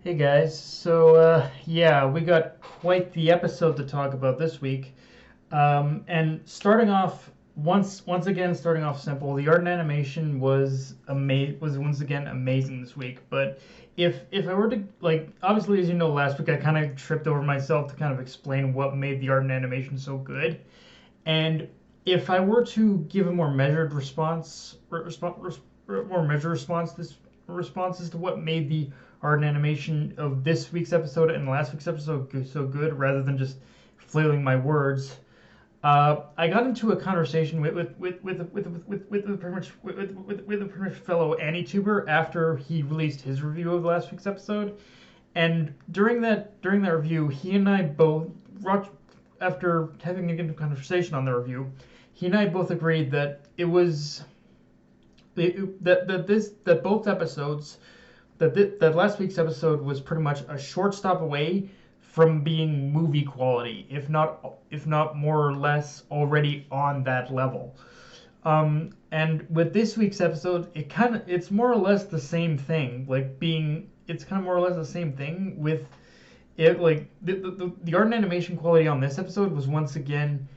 Hey guys, yeah, we got quite the episode to talk about this week. And starting off once again, starting off simple. The art and animation was once again amazing this week. But if I were to obviously, as you know, last week I kind of tripped over myself to kind of explain what made the art and animation so good. And if I were to give a more measured more measured response as to what made the art and animation of this week's episode and last week's episode so good, rather than just flailing my words. I got into a conversation with a pretty much fellow AniTuber after he released his review of last week's episode, and during that review, he and I both, after having a conversation on the review, he and I both agreed that that both episodes that last week's episode was pretty much a short stop away from being movie quality, if not more or less already on that level. And with this week's episode, it's more or less the same thing. It's kind of more or less the same thing with it. Like the art and animation quality on this episode was once again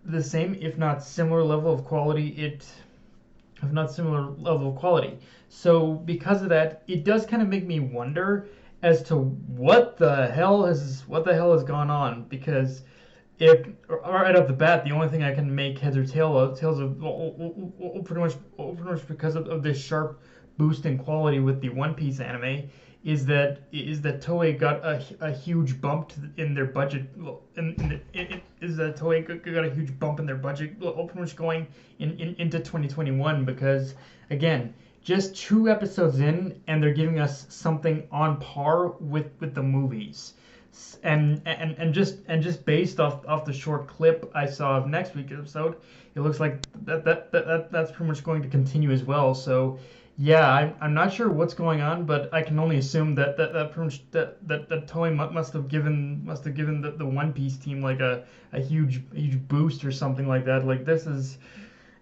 the same, if not similar level of quality. If not similar level of quality. So because of that, it does kind of make me wonder as to what the hell has gone on, because if right off the bat, the only thing I can make heads or tails of pretty much because of this sharp boost in quality with the One Piece anime is that Toei got a huge bump in their budget. Is that Toei got a huge bump in their budget, pretty much going into 2021, because again, just 2 episodes in and they're giving us something on par with the movies. And just based off the short clip I saw of next week's episode, it looks like that's pretty much going to continue as well. So yeah, I'm not sure what's going on, but I can only assume that pretty much that Toei must have given the One Piece team like a huge boost or something like that. Like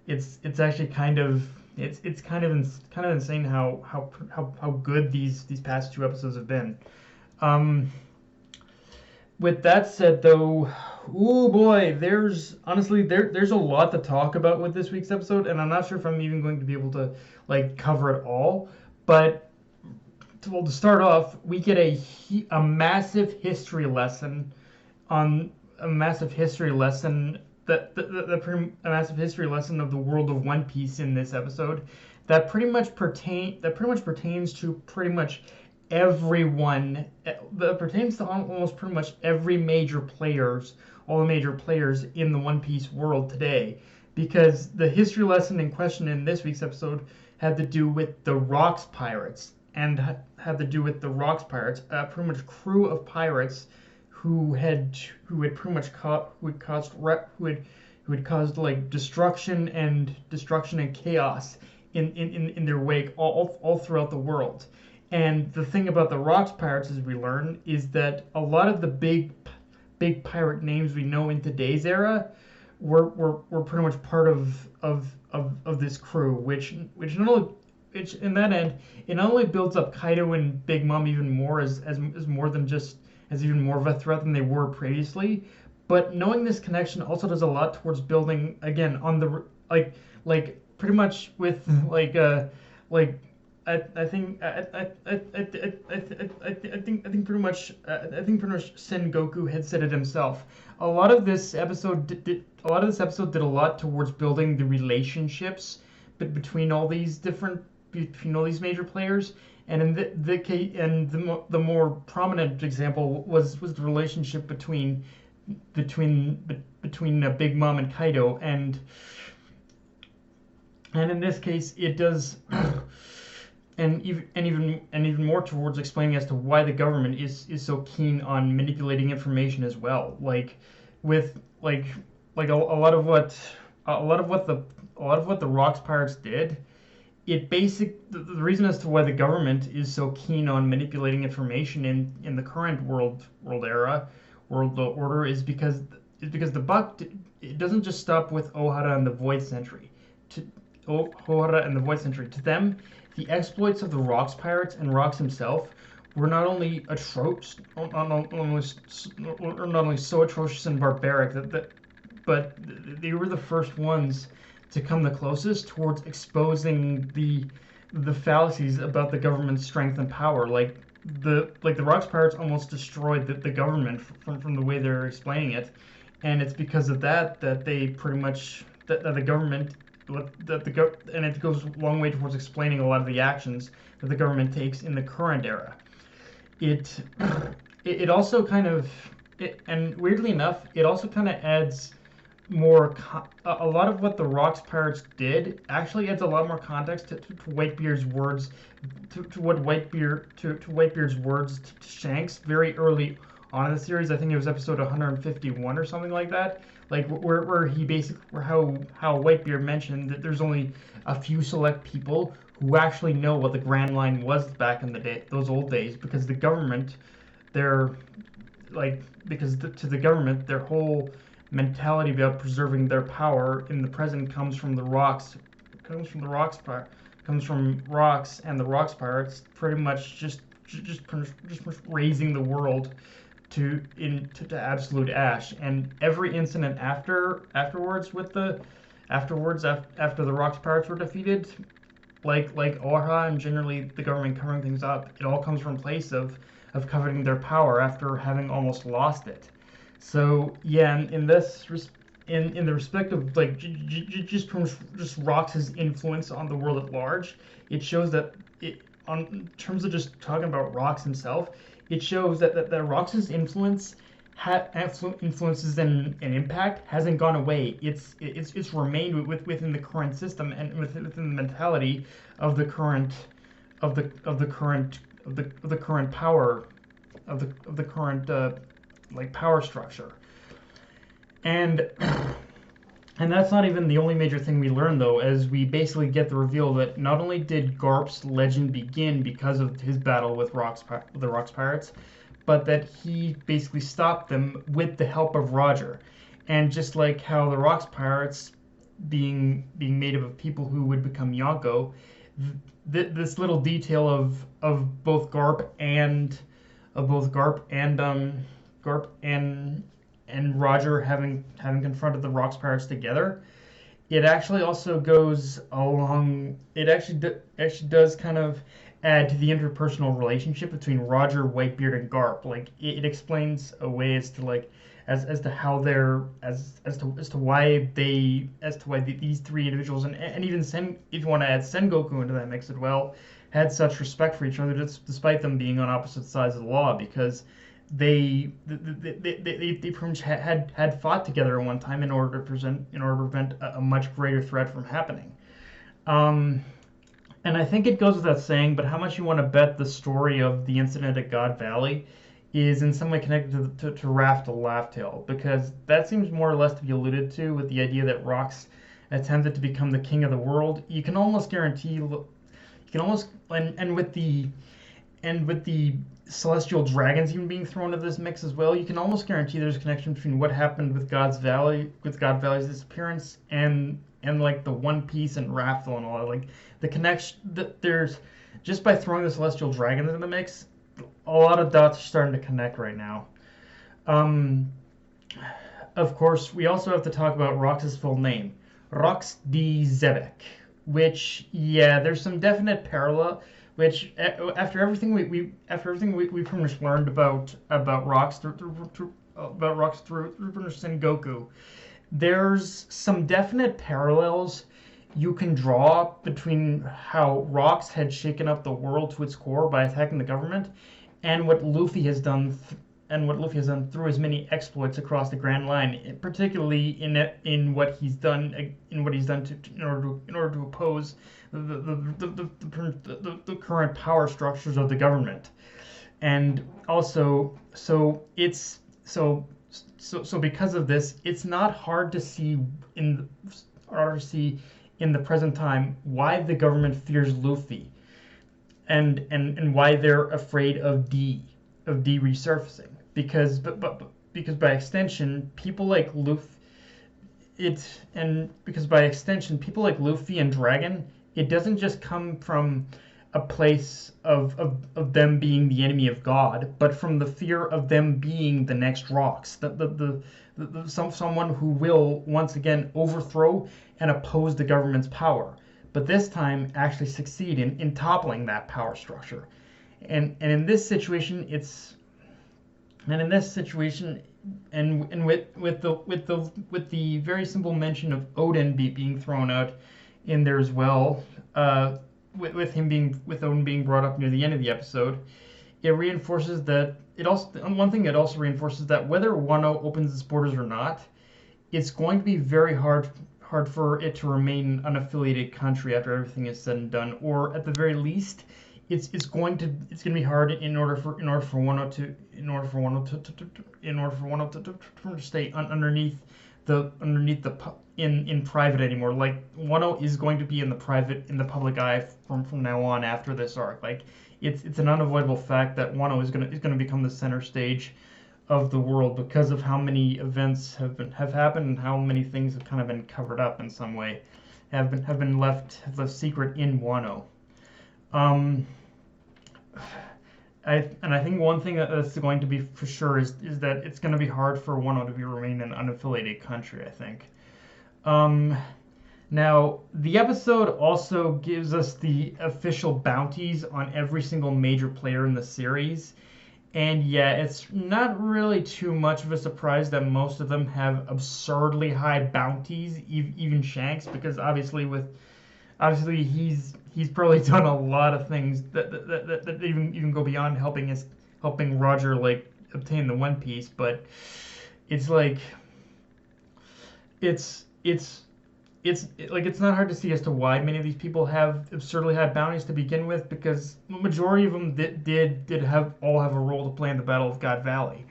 it's actually kind of insane how good these past 2 episodes have been. Um, with that said, though, oh boy, there's a lot to talk about with this week's episode, and I'm not sure if I'm even going to be able to cover it all. But to start off, we get a massive history lesson on a massive history lesson a massive history lesson of the world of One Piece in this episode that pretty much pertains to pretty much everyone, that pertains to almost pretty much all the major players in the One Piece world today, because the history lesson in question in this week's episode had to do with the Rocks Pirates, pretty much crew of pirates who had pretty much who had caused destruction and chaos in their wake all throughout the world. And the thing about the Rocks Pirates, as we learn, is that a lot of the big pirate names we know in today's era were pretty much part of this crew, which in that end, it not only builds up Kaido and Big Mom even more as more than just as even more of a threat than they were previously, but knowing this connection also does a lot towards building again on the pretty much with like I think I think pretty much Sengoku had said it himself. A lot of this episode did a lot towards building the relationships between all these major players. And in the case, and the more prominent example was the relationship between Big Mom and Kaido, and in this case it does. And even more towards explaining as to why the government is so keen on manipulating information as well. With a lot of what the Rocks Pirates did. The reason as to why the government is so keen on manipulating information in the current world order is because the buck, it doesn't just stop with Ohara and the Void Sentry. To them, the exploits of the Rocks Pirates and Rocks himself were not only atrocious, not only so atrocious and barbaric but they were the first ones to come the closest towards exposing the fallacies about the government's strength and power. The Rocks Pirates almost destroyed the government from the way they're explaining it, and it's because of that they pretty much that the government and it goes a long way towards explaining a lot of the actions that the government takes in the current era. It it also kind of and weirdly enough, it also kind of adds a lot of what the Rocks Pirates did actually adds a lot more context to Whitebeard's words to Whitebeard's words to Shanks very early on in the series. I think it was episode 151 or something like that. Like where he basically how Whitebeard mentioned that there's only a few select people who actually know what the Grand Line was back in the day, those old days, because the government, they're to the government, their whole mentality about preserving their power in the present comes from the rocks, comes from rocks, and the Rocks Pirates pretty much just raising the world to absolute ash. And every incident afterwards after the Rocks Pirates were defeated, like Orha and generally the government covering things up, it all comes from a place of coveting their power after having almost lost it. So yeah, in the respect of like just Rocks' influence on the world at large, it shows that in terms of just talking about Rocks himself, it shows that Rocks' influences and impact hasn't gone away. It's remained within the current system and within the mentality of the current power of the current like power structure. And and that's not even the only major thing we learn, though, as we basically get the reveal that not only did Garp's legend begin because of his battle with the Rocks Pirates, but that he basically stopped them with the help of Roger. And just like how the Rocks Pirates, being made up of people who would become Yonko, this little detail of both Garp and Roger having confronted the Rocks Pirates together, it actually also goes along. It actually does kind of add to the interpersonal relationship between Roger, Whitebeard, and Garp. Like it explains a way as to like as to how they're as to why these three individuals and even if you want to add Sengoku into that mix as well, had such respect for each other despite them being on opposite sides of the law, because they pretty much had fought together at one time in order to prevent a much greater threat from happening. And I think it goes without saying, but how much you want to bet the story of the incident at God Valley is in some way connected to Raft of Laughtail, because that seems more or less to be alluded to with the idea that Rocks attempted to become the king of the world. You can almost guarantee, and with the celestial dragons even being thrown into this mix as well, you can almost guarantee there's a connection between what happened with God Valley's disappearance and like the One Piece and Raftel and all that. Like the connection that there's just by throwing the celestial dragons into the mix, a lot of dots are starting to connect right now. Of course, we also have to talk about Rox's full name, Rox D. Zebek, which, yeah, there's some definite parallel. Which after everything we pretty much learned about Rocks through Sengoku, there's some definite parallels you can draw between how Rocks had shaken up the world to its core by attacking the government, and what Luffy has done through his many exploits across the Grand Line, particularly in what he's done in order to oppose the current power structures of the government. And also, so because of this, it's not hard to see in the present time why the government fears Luffy, and why they're afraid of D resurfacing, because by extension people like Luffy and Dragon, it doesn't just come from a place of them being the enemy of God, but from the fear of them being the next rocks, someone who will once again overthrow and oppose the government's power, but this time actually succeed in toppling that power structure. And in this situation, with the very simple mention of Odin being thrown out in there as well, with Odin being brought up near the end of the episode, it reinforces that one thing it also reinforces that whether Wano opens its borders or not, it's going to be very hard for it to remain an unaffiliated country after everything is said and done, or at the very least, it's going to be hard in order for Wano to stay underneath the in private anymore. Like, Wano is going to be in the public eye from now on after this arc. Like, it's an unavoidable fact that Wano is gonna become the center stage of the world because of how many events have happened and how many things have kind of been covered up in some way, have been left secret in Wano. I think one thing that's going to be for sure is that it's going to be hard for Wano to remain an unaffiliated country, I think. Now, the episode also gives us the official bounties on every single major player in the series. And yeah, it's not really too much of a surprise that most of them have absurdly high bounties, even Shanks, because obviously he's probably done a lot of things that even go beyond helping Roger like obtain the One Piece, but it's like it's not hard to see as to why many of these people have absurdly high bounties to begin with, because the majority of them did have a role to play in the Battle of God Valley.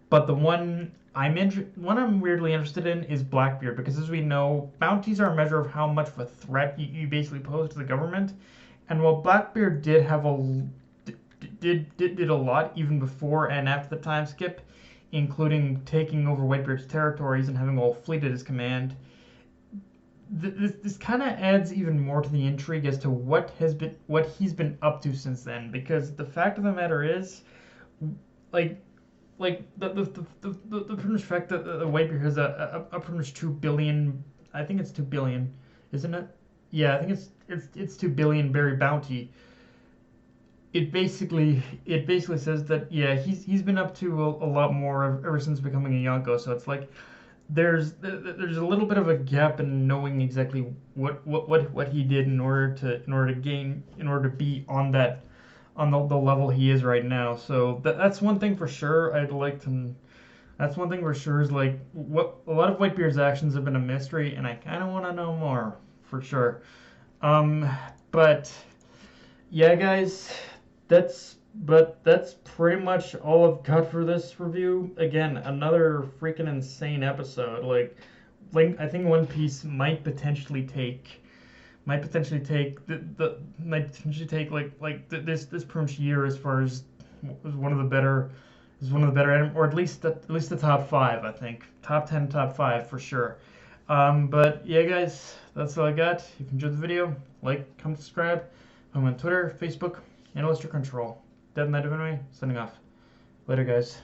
But the one I'm weirdly interested in is Blackbeard, because as we know, bounties are a measure of how much of a threat you basically pose to the government. And while Blackbeard did a lot even before and after the time skip, including taking over Whitebeard's territories and having a whole fleet at his command, this kind of adds even more to the intrigue as to what he's been up to since then. Because the fact of the matter is, the pretty much fact that Whitebeard has a pretty much 2 billion, I think it's 2 billion, isn't it? Yeah, I think it's 2 billion berry bounty. It basically says that yeah, he's been up to a lot more ever since becoming a Yonko. So it's like there's a little bit of a gap in knowing exactly what he did in order to be on the level he is right now. So that's one thing for sure. That's one thing for sure is like what a lot of Whitebeard's actions have been a mystery, and I kind of want to know more for sure. But yeah, guys, that's pretty much all I've got for this review. Again, another freaking insane episode. Like I think One Piece might potentially take this pretty much year as far as one of the better, or at least the top 5. I think top 10, top 5 for sure. But yeah, guys, that's all I got. If you enjoyed the video, like, comment, subscribe. I'm on Twitter, Facebook, and Illustrator Control. Dead Knight of Anime, signing off. Later, guys.